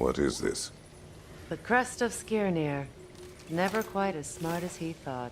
What is this? The crest of Skirnir. Never quite as smart as he thought.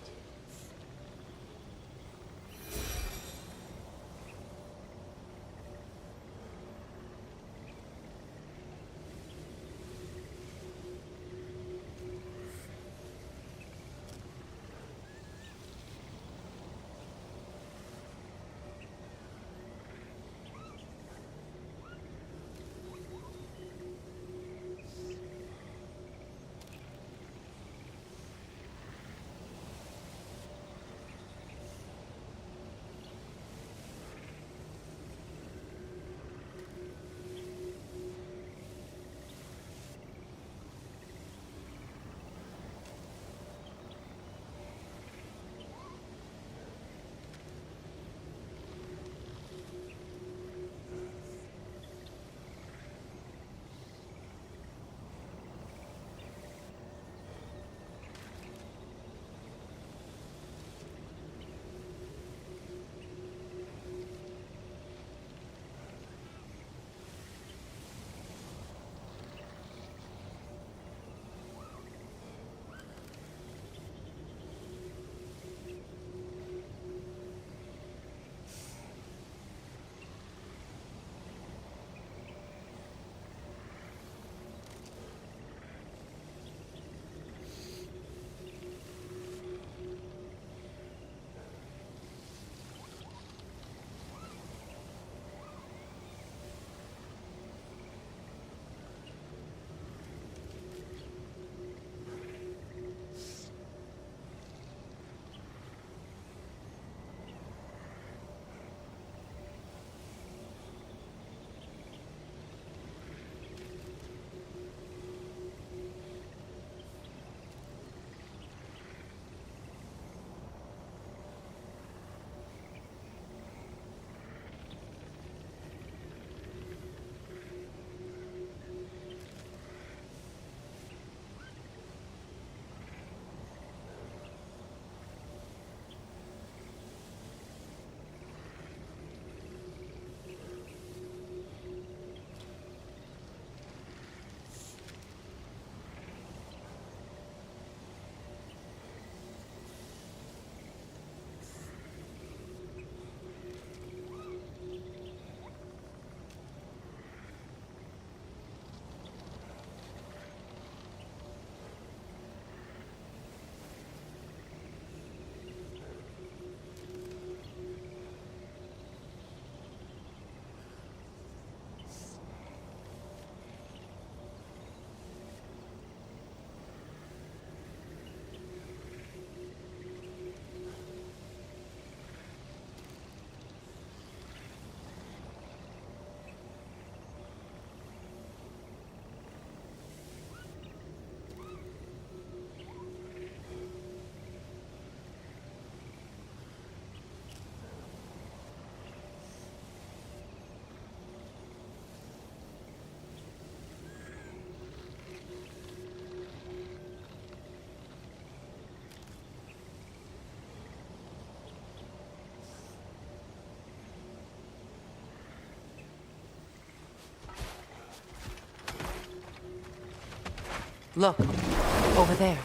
Look, over there.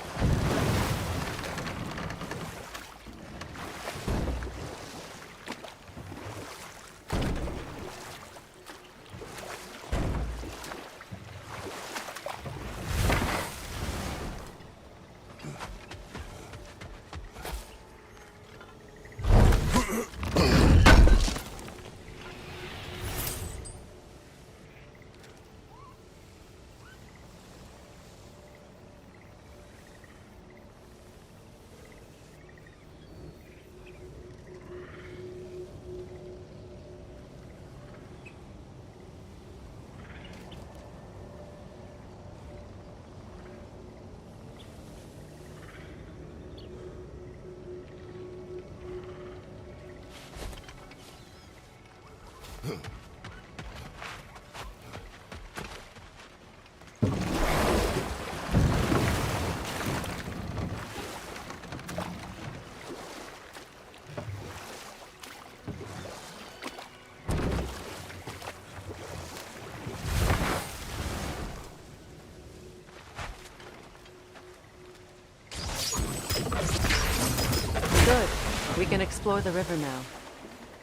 explore the river now,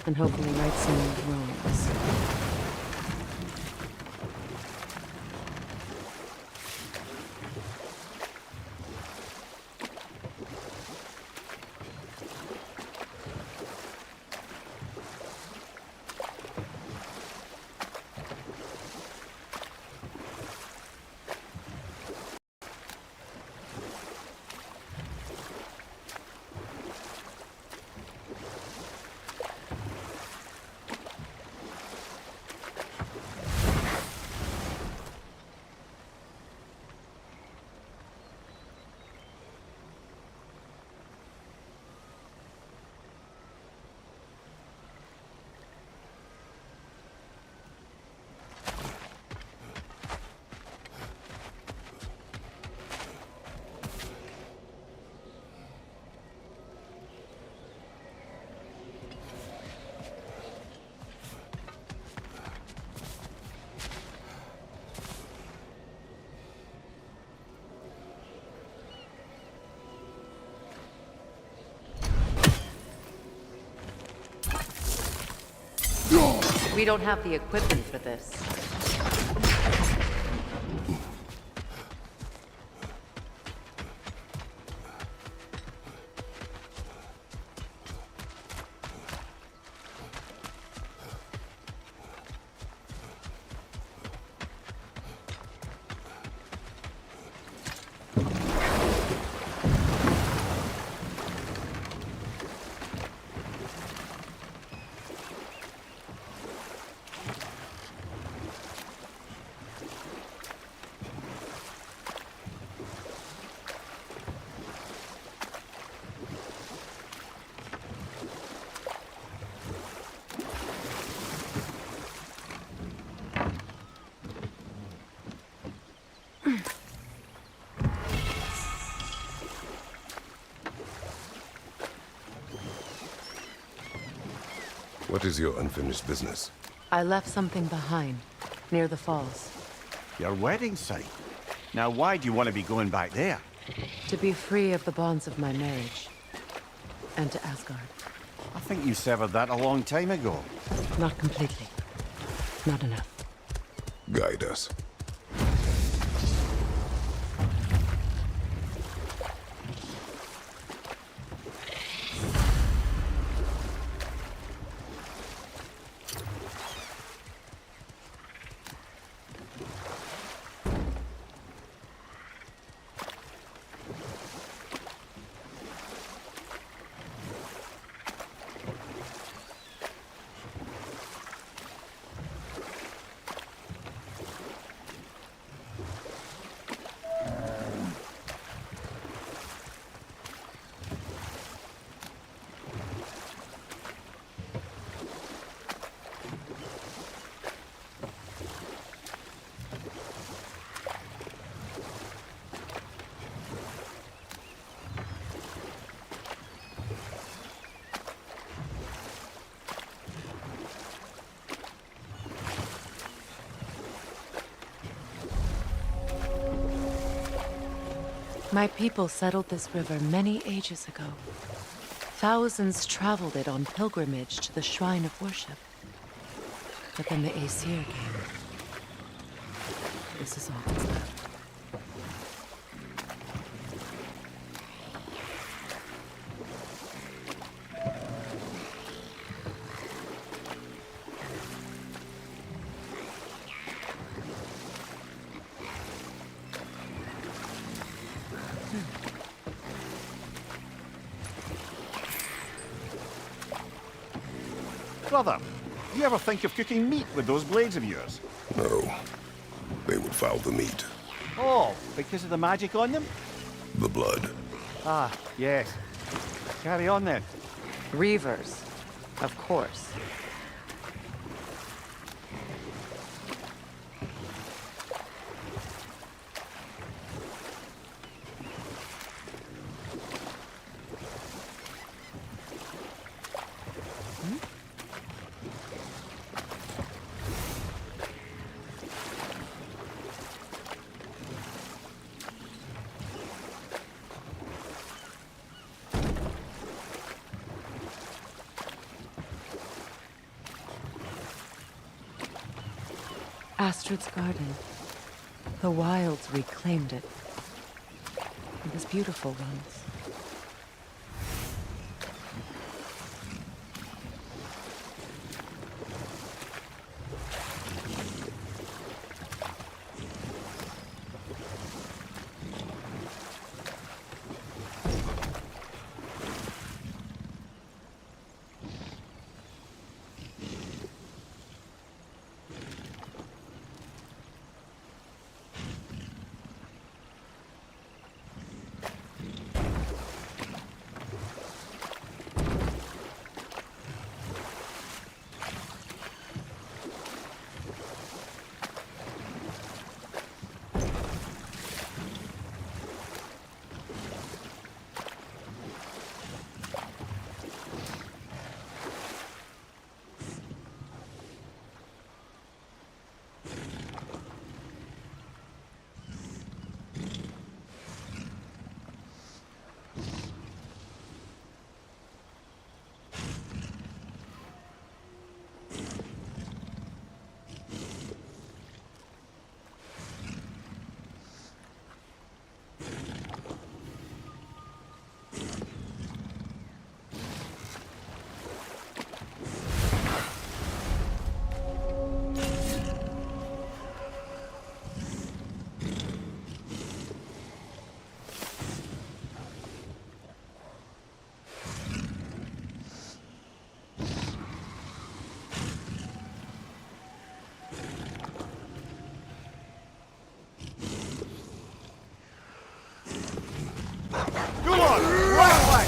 and hopefully right some wrongs. We don't have the equipment for this. What is your unfinished business? I left something behind, near the falls. Your wedding site? Now why do you want to be going back there? To be free of the bonds of my marriage. And to Asgard. I think you severed that a long time ago. Not completely. Not enough. Guide us. My people settled this river many ages ago. Thousands traveled it on pilgrimage to the shrine of worship. But then the Aesir came. This is all that's left. Brother, do you ever think of cooking meat with those blades of yours? No. They would foul the meat. Oh, because of the magic on them? The blood. Ah, yes. Carry on then. Reavers, of course. Astrid's garden. The wilds reclaimed it. It was beautiful once. Come on! Right way!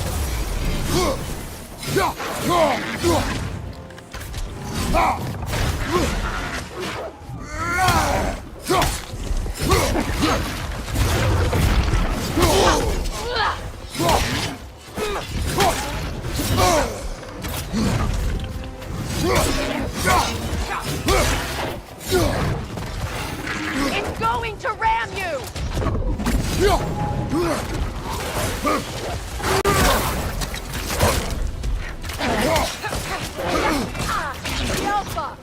It's going to ram you! Alpha!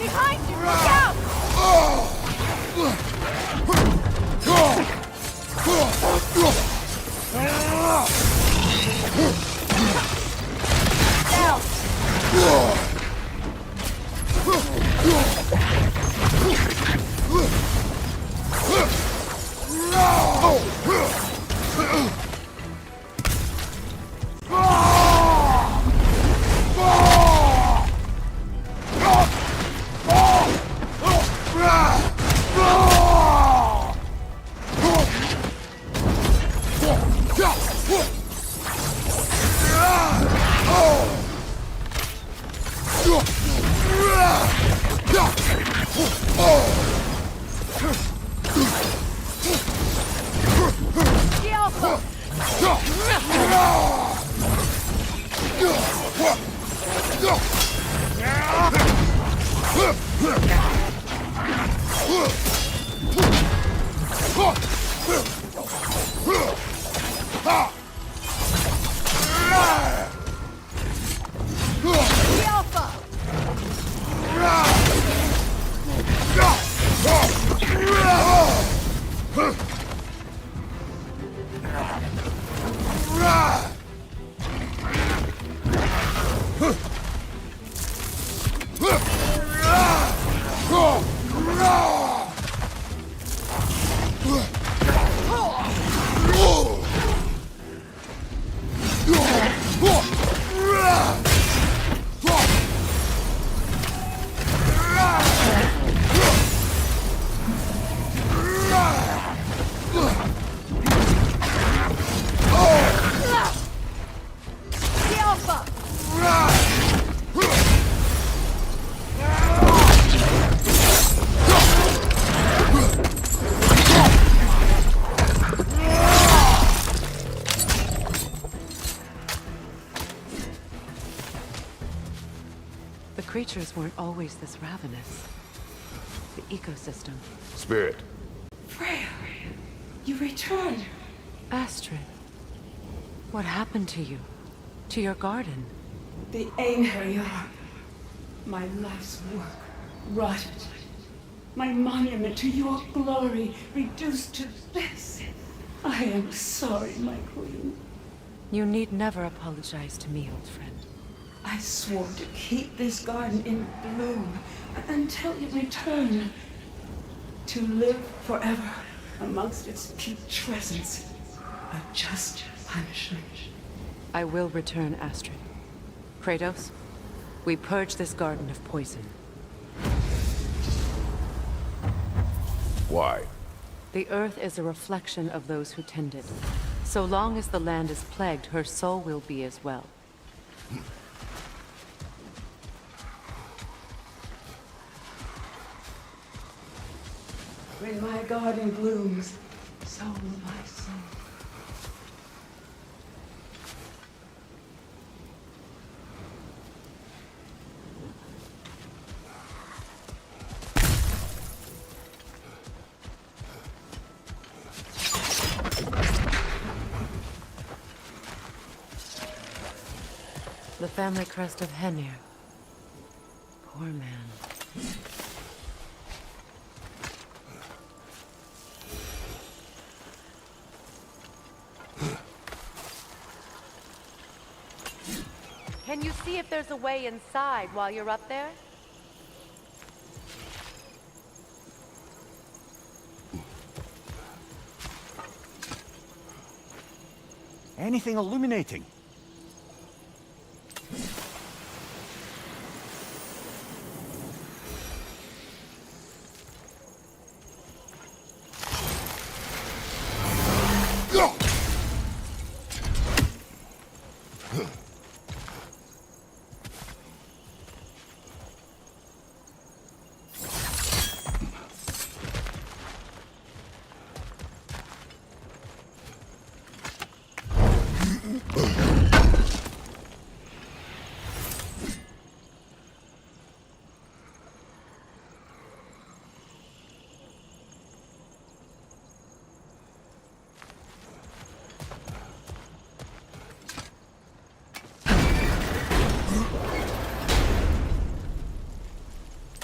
Behind you! Look out! creatures weren't always this ravenous. The ecosystem. Spirit. Freya, you returned. Astrid, what happened to you? To your garden? The anger, my life's work rotted. My monument to your glory reduced to this. I am sorry, my queen. You need never apologize to me, old friend. I swore to keep this garden in bloom until you return. To live forever amongst its putrescence. A just punishment. I will return, Astrid. Kratos, we purge this garden of poison. Why? The earth is a reflection of those who tend it. So long as the land is plagued, her soul will be as well. When my garden blooms, so will my soul. The family crest of Henir. Poor man. Can you see if there's a way inside while you're up there? Anything illuminating?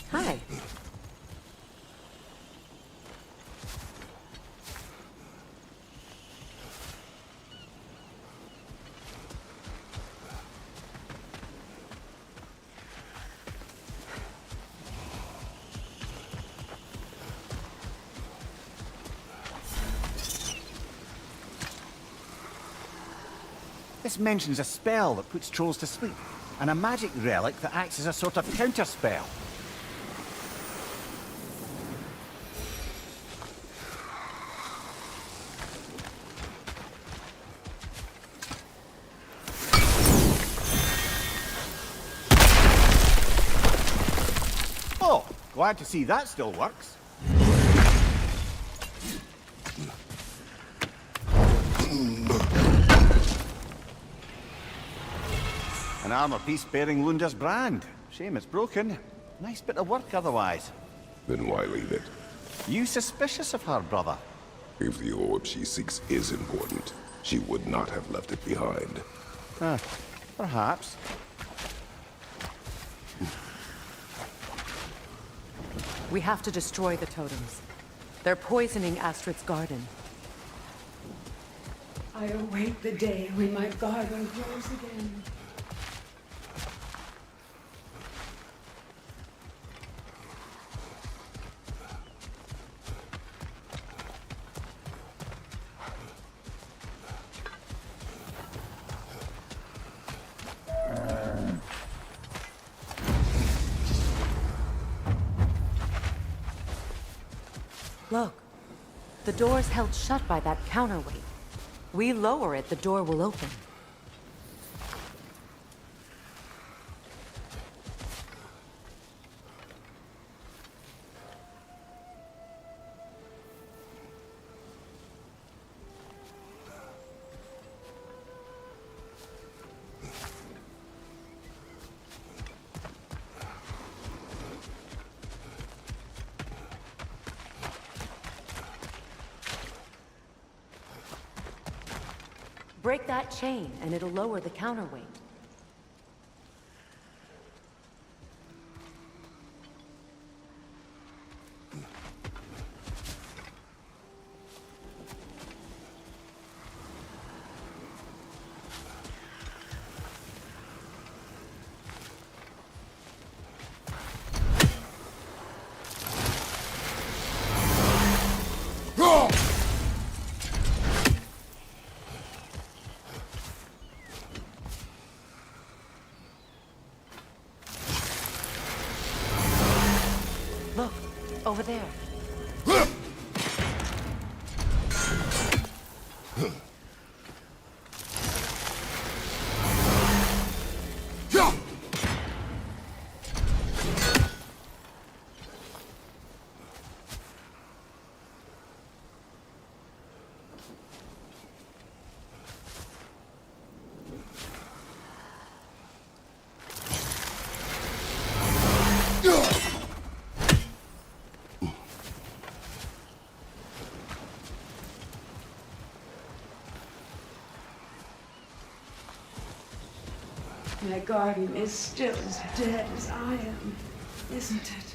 Hi. This mentions a spell that puts trolls to sleep, and a magic relic that acts as a sort of counter-spell. Oh, glad to see that still works. An armor piece bearing Lunda's brand. Shame it's broken. Nice bit of work otherwise. Then why leave it? You suspicious of her, brother? If the orb she seeks is important, she would not have left it behind. Perhaps. We have to destroy the totems. They're poisoning Astrid's garden. I await the day when my garden grows again. Look, the door's held shut by that counterweight. We lower it, the door will open. Break that chain, and it'll lower the counterweight. Look, over there. My garden is still as dead as I am, isn't it?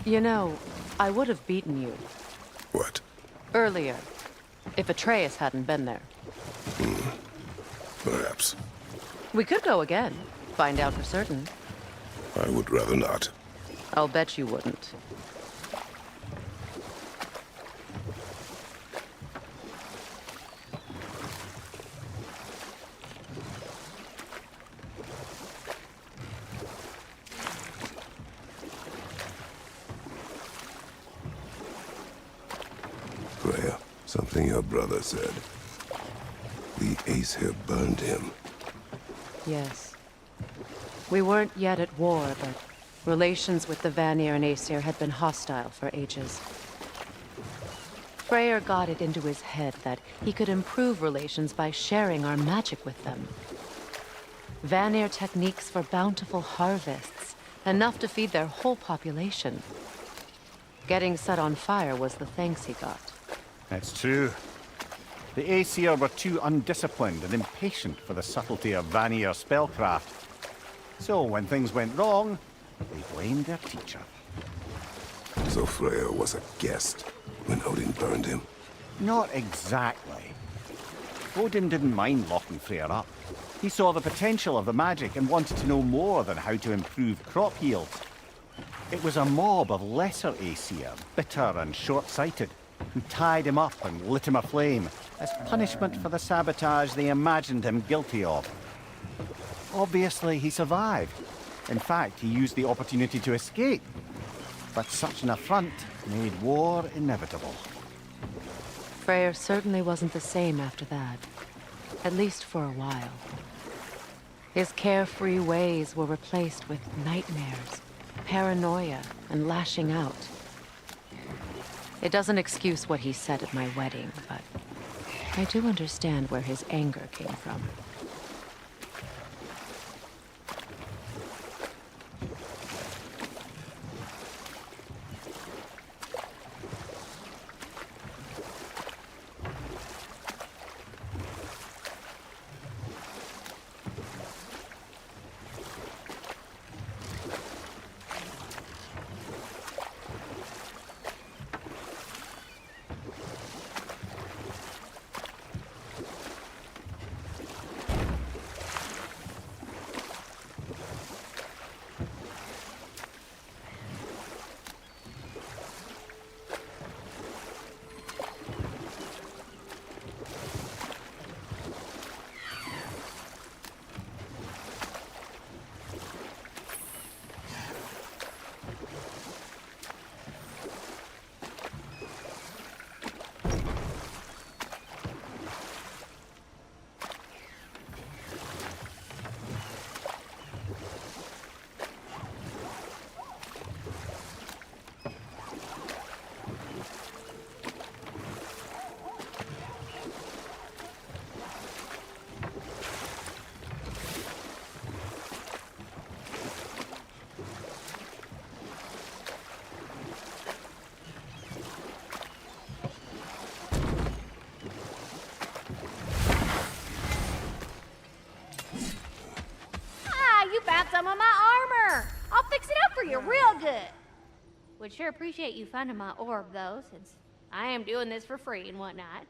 You know, I would have beaten you What? earlier if Atreus hadn't been there. Perhaps. We could go again, find out for certain. I would rather not. I'll bet you wouldn't. Freya, something your brother said. The Aesir burned him. Yes. We weren't yet at war, but relations with the Vanir and Aesir had been hostile for ages. Freyr got it into his head that he could improve relations by sharing our magic with them. Vanir techniques for bountiful harvests, enough to feed their whole population. Getting set on fire was the thanks he got. It's true. The Aesir were too undisciplined and impatient for the subtlety of Vanir spellcraft. So when things went wrong, they blamed their teacher. So Freya was a guest when Odin burned him. Not exactly. Odin didn't mind locking Freyr up. He saw the potential of the magic and wanted to know more than how to improve crop yields. It was a mob of lesser Aesir, bitter and short-sighted, who tied him up and lit him aflame as punishment for the sabotage they imagined him guilty of. Obviously, he survived. In fact, he used the opportunity to escape. But such an affront made war inevitable. Freyr certainly wasn't the same after that. At least for a while. His carefree ways were replaced with nightmares, paranoia, and lashing out. It doesn't excuse what he said at my wedding, but I do understand where his anger came from. you real good. Would sure appreciate you finding my orb, though, since I am doing this for free and whatnot.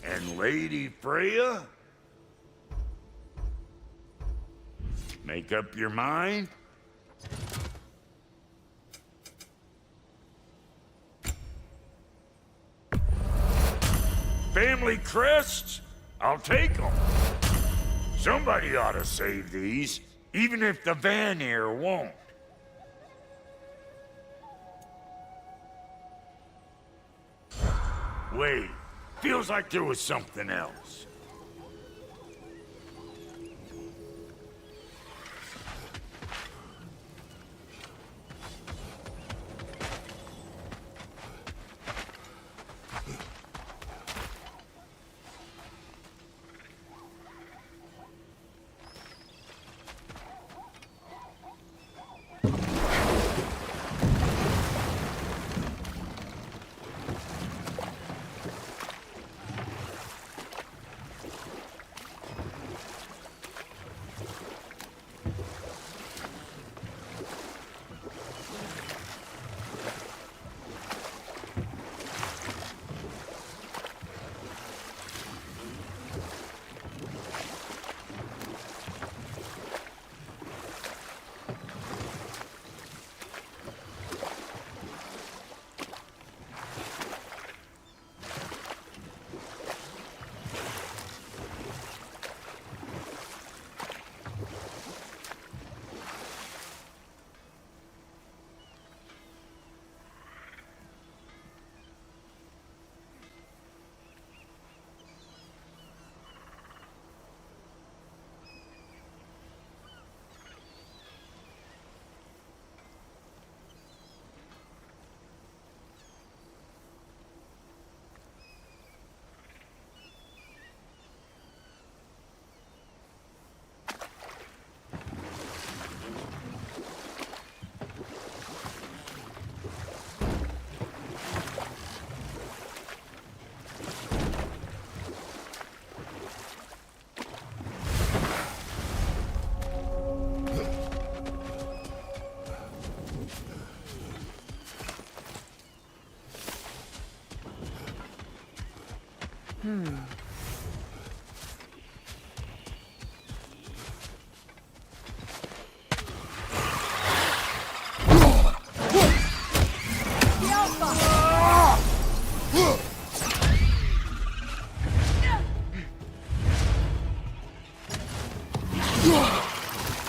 And Lady Freya? Make up your mind? Family crests? I'll take them. Somebody ought to save these, even if the Vanir won't. Wait, feels like there was something else.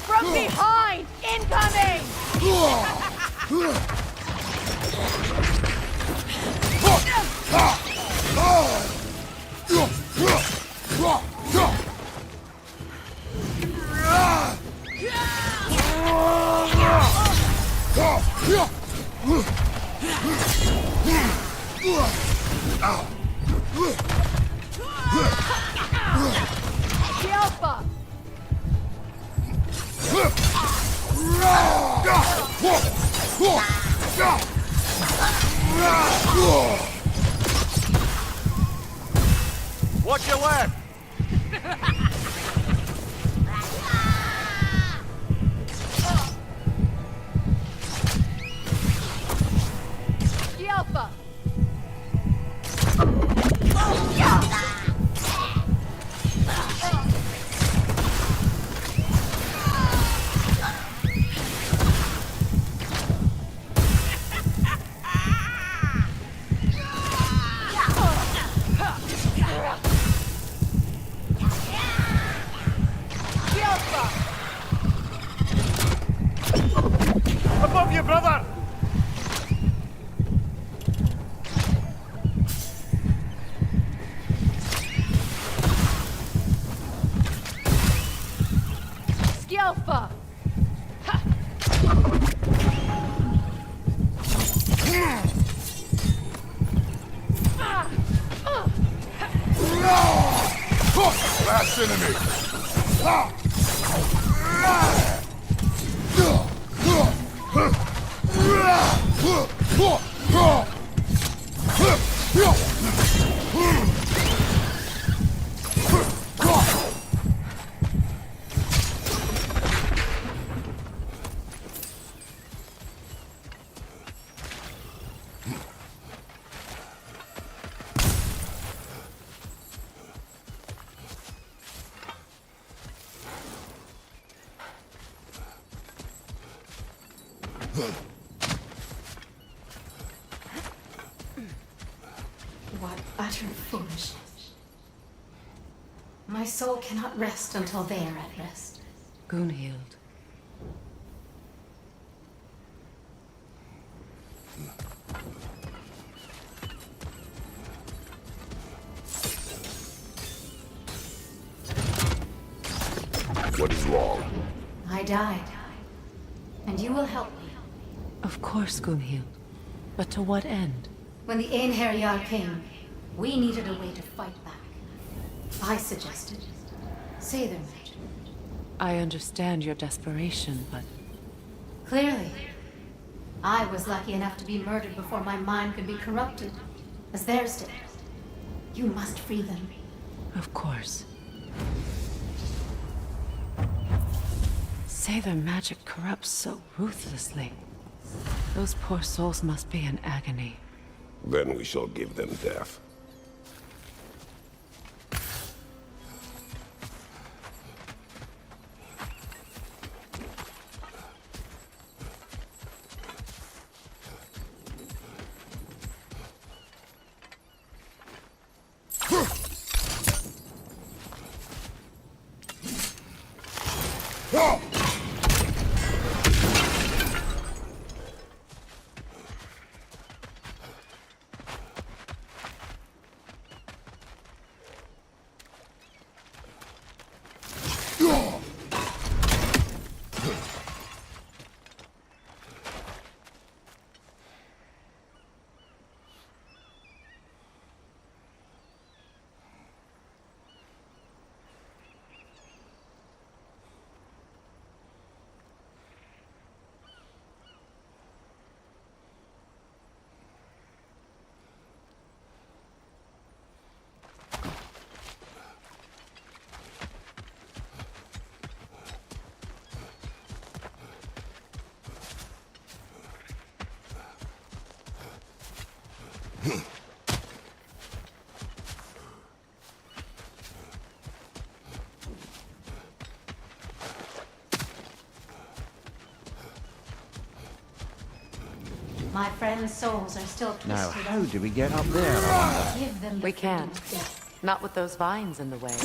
From behind! Incoming! Alpha! Watch your left! Alpha! Above you, brother! Alpha! Last enemy! What utter foolishness. My soul cannot rest until they are at rest. Gunhild. What is wrong? I died. And you will help me. Of course, Gunhild. But to what end? When the Einherjar came, we needed a way to fight back. I suggested say their magic. I understand your desperation, but Clearly, I was lucky enough to be murdered before my mind could be corrupted, as theirs did. You must free them. of course. Say their magic corrupts so ruthlessly. Those poor souls must be in agony. Then we shall give them death. My friends' souls are still twisted. Now, how do we get up there, I wonder? Give them the We freedom can't. of death. Not with those vines in the way.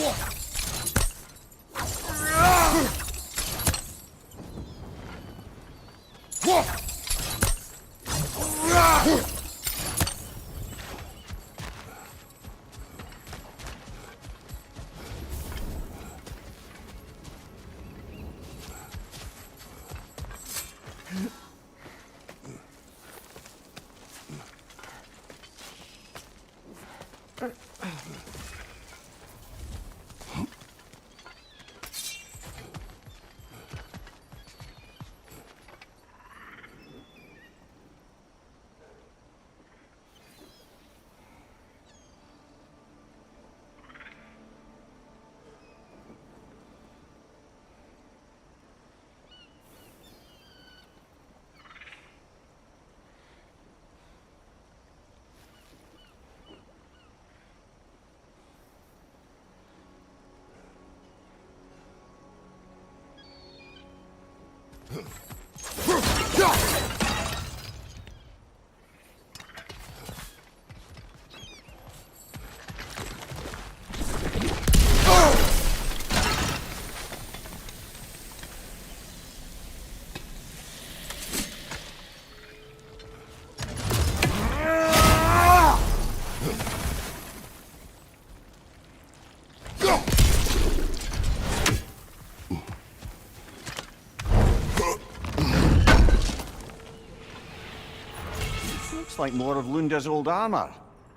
like more of Lunda's old armor.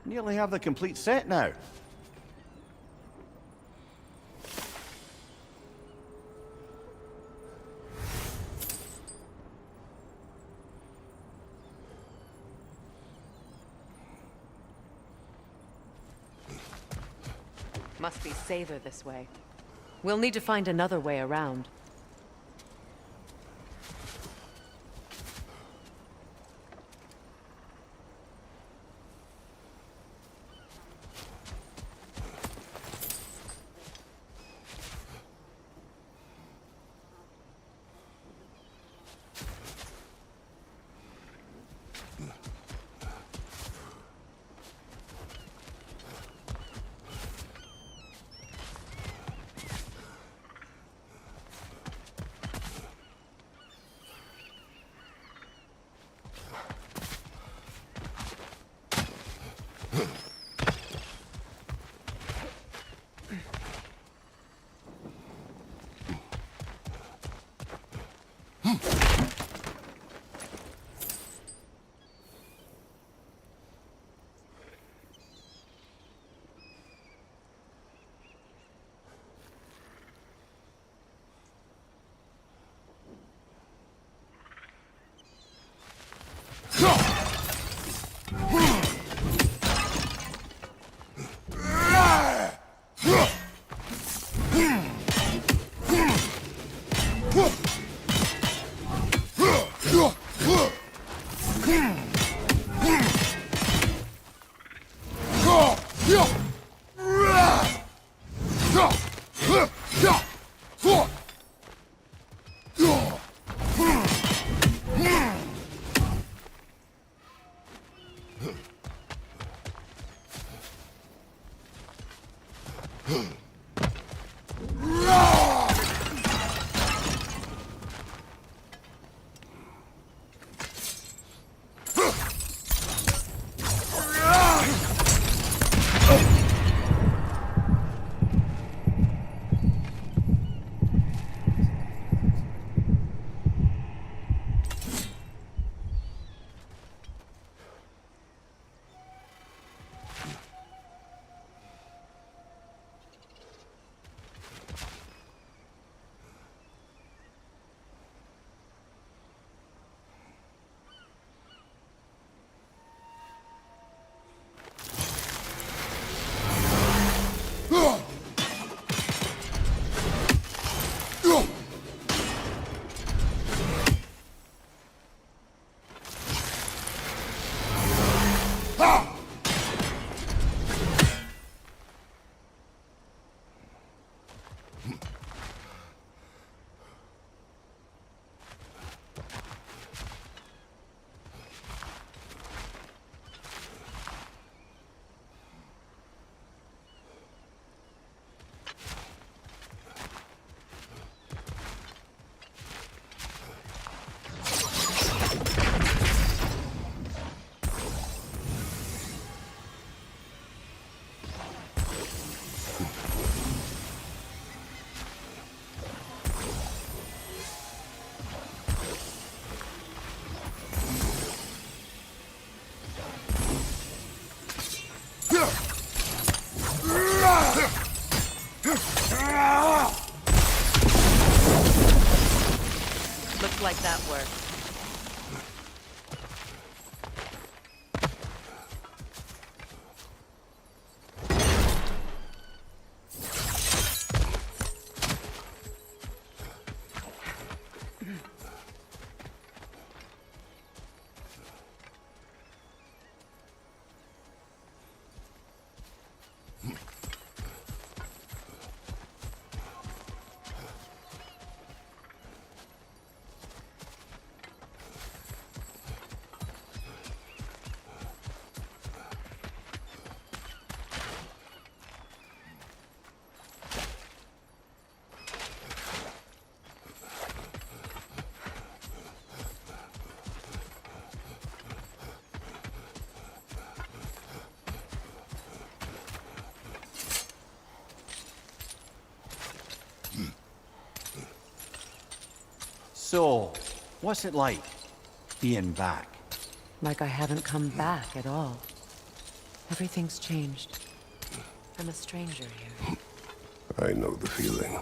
Nearly have the complete set now. Must be safer this way. We'll need to find another way around. Looks like that worked. So, what's it like, being back? Like I haven't come back at all. Everything's changed. I'm a stranger here. I know the feeling.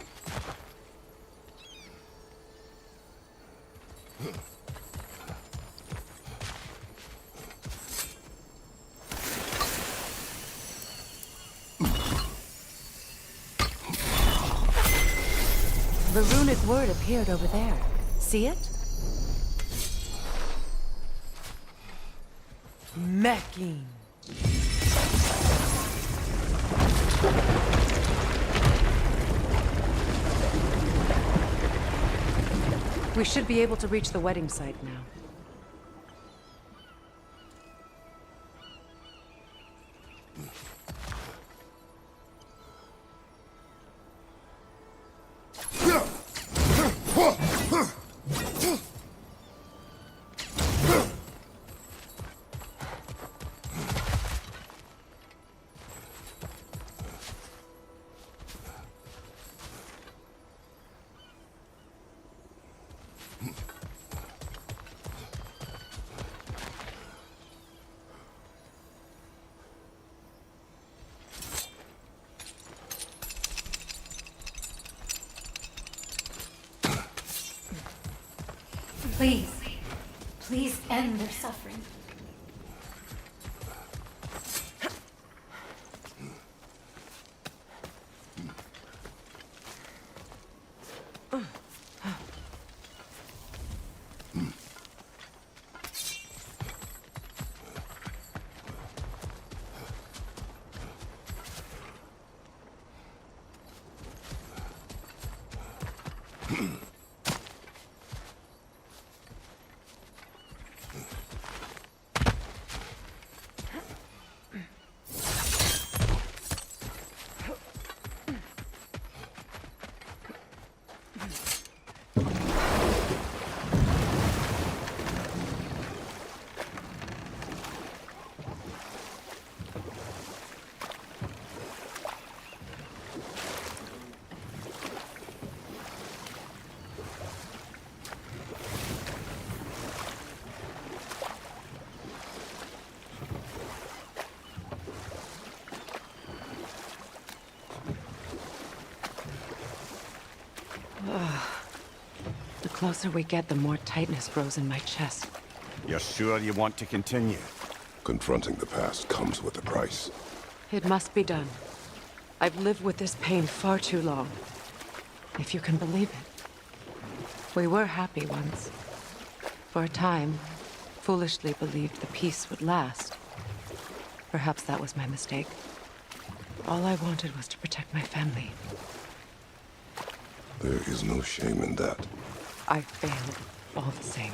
The runic word appeared over there. See it? Mecking. We should be able to reach the wedding site now. Please. Please end their suffering. The closer we get, the more tightness grows in my chest. You're sure you want to continue? Confronting the past comes with a price. It must be done. I've lived with this pain far too long. If you can believe it. We were happy once. For a time, foolishly believed the peace would last. Perhaps that was my mistake. All I wanted was to protect my family. There is no shame in that. I failed, all the same.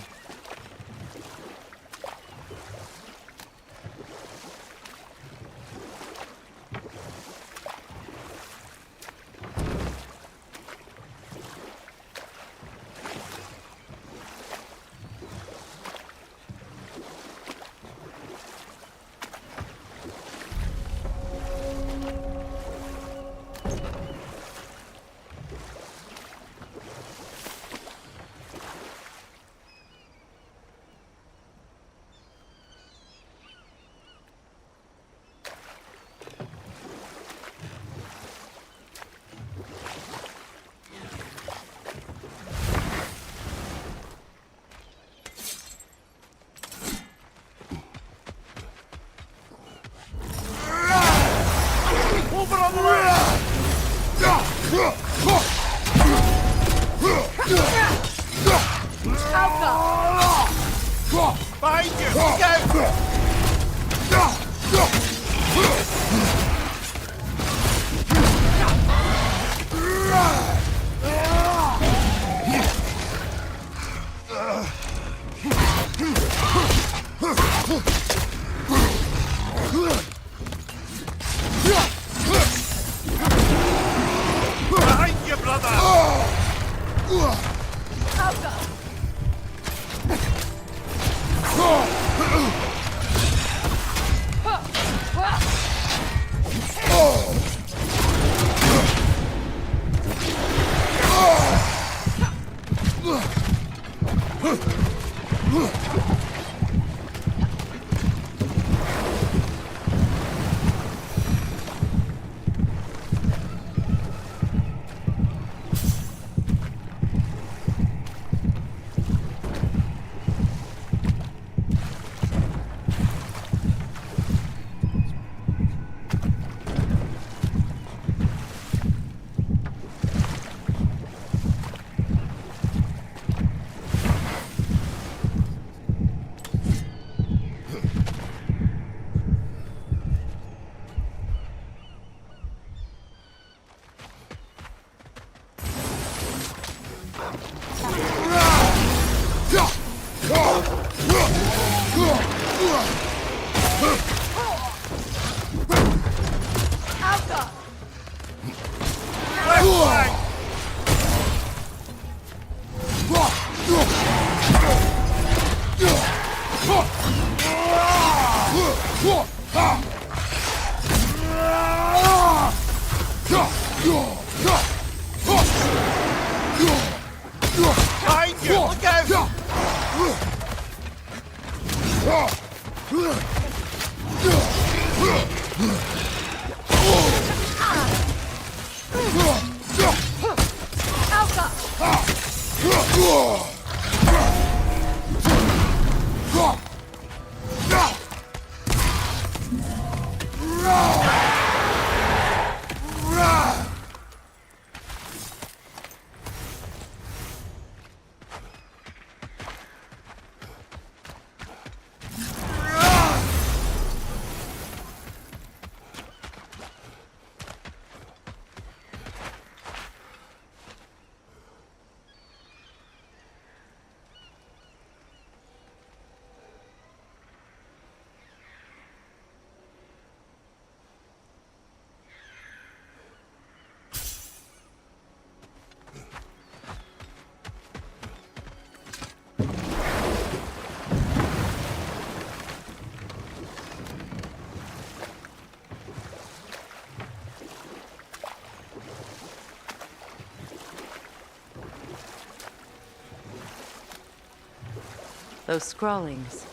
Those scrawlings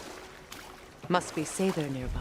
must be Sather nearby.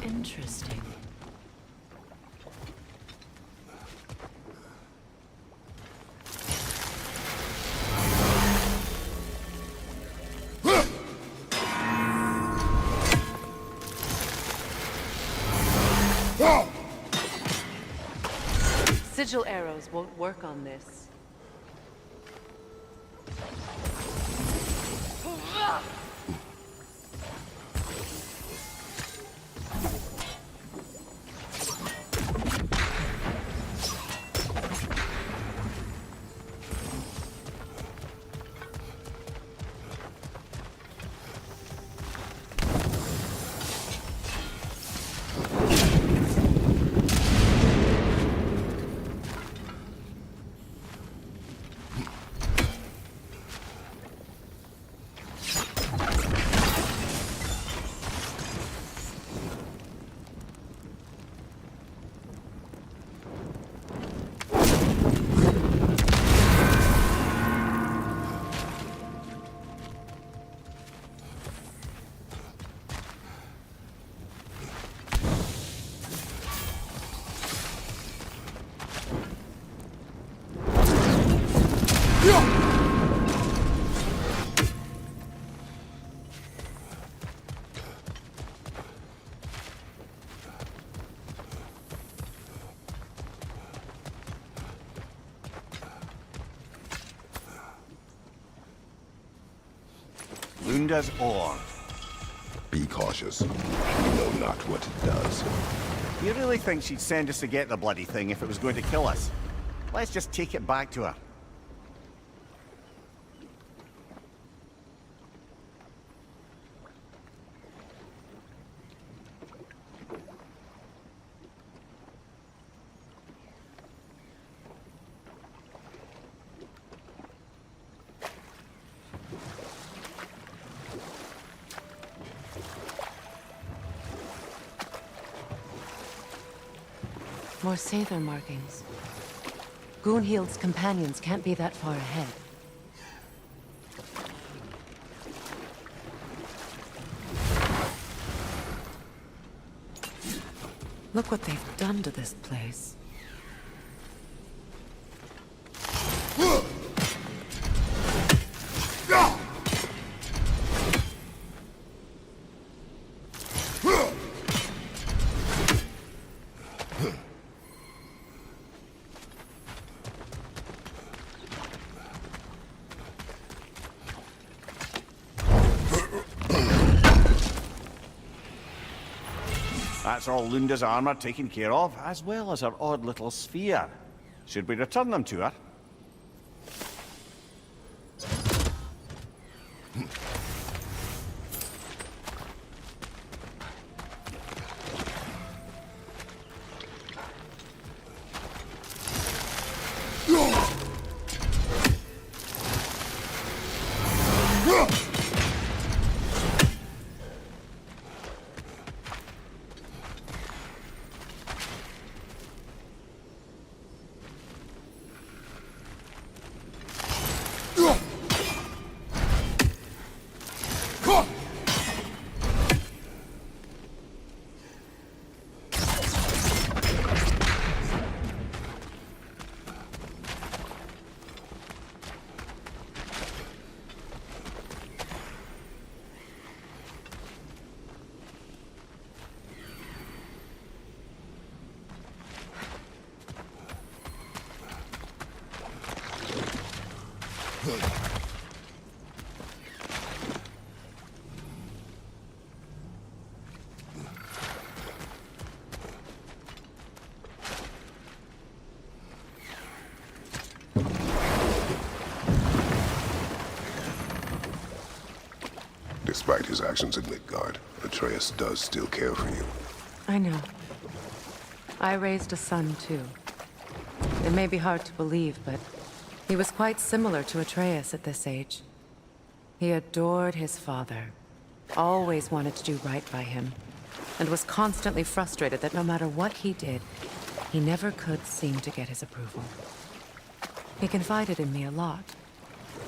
Interesting. Sigil arrows won't work on this. Lunda's ore. Be cautious. You know not what it does. You really think she'd send us to get the bloody thing if it was going to kill us? Let's just take it back to her. More Sather markings. Gunhild's companions can't be that far ahead. Look what they've done to this place. That's all Lunda's armor taken care of, as well as her odd little sphere. Should we return them to her? Despite his actions in Midgard, Atreus does still care for you. I know. I raised a son, too. It may be hard to believe, but he was quite similar to Atreus at this age. He adored his father, always wanted to do right by him, and was constantly frustrated that no matter what he did, he never could seem to get his approval. He confided in me a lot,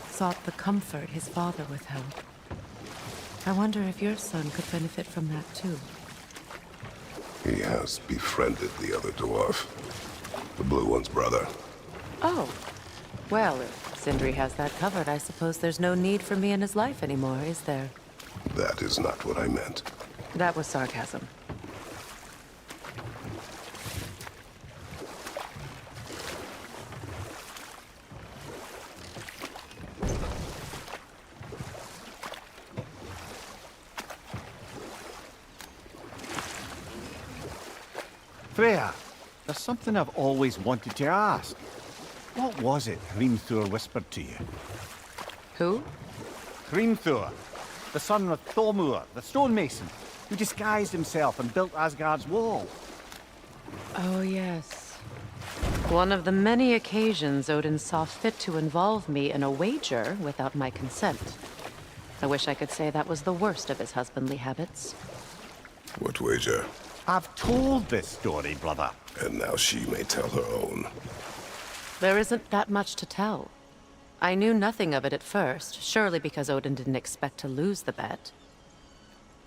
sought the comfort his father withheld. I wonder if your son could benefit from that too. He has befriended the other dwarf. The blue one's brother. Oh. Well, if Sindri has that covered, I suppose there's no need for me in his life anymore, is there? That is not what I meant. That was sarcasm. Freya, there's something I've always wanted to ask. What was it Hrimthur whispered to you? Who? Hrimthur, the son of Thormur, the stonemason, who disguised himself and built Asgard's wall. Oh, yes. One of the many occasions Odin saw fit to involve me in a wager without my consent. I wish I could say that was the worst of his husbandly habits. What wager? I've told this story, brother. And now she may tell her own. There isn't that much to tell. I knew nothing of it at first, surely because Odin didn't expect to lose the bet.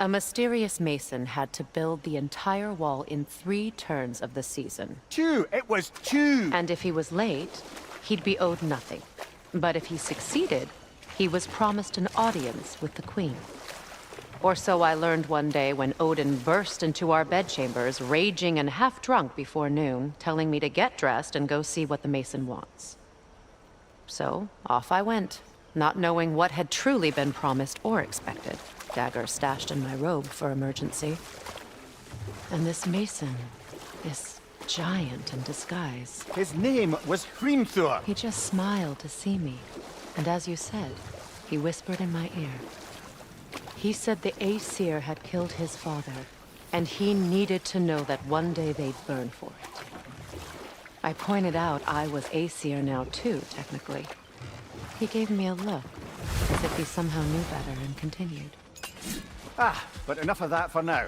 A mysterious mason had to build the entire wall in 3 turns of the season. 2! It was 2! And if he was late, he'd be owed nothing. But if he succeeded, he was promised an audience with the queen. Or so I learned one day when Odin burst into our bedchambers, raging and half drunk before noon, telling me to get dressed and go see what the mason wants. So, off I went, not knowing what had truly been promised or expected. Dagger stashed in my robe for emergency. And this mason, this giant in disguise. His name was Hrimthur. He just smiled to see me. And as you said, he whispered in my ear. He said the Aesir had killed his father, and he needed to know that one day they'd burn for it. I pointed out I was Aesir now too, technically. He gave me a look, as if he somehow knew better, and continued. But enough of that for now.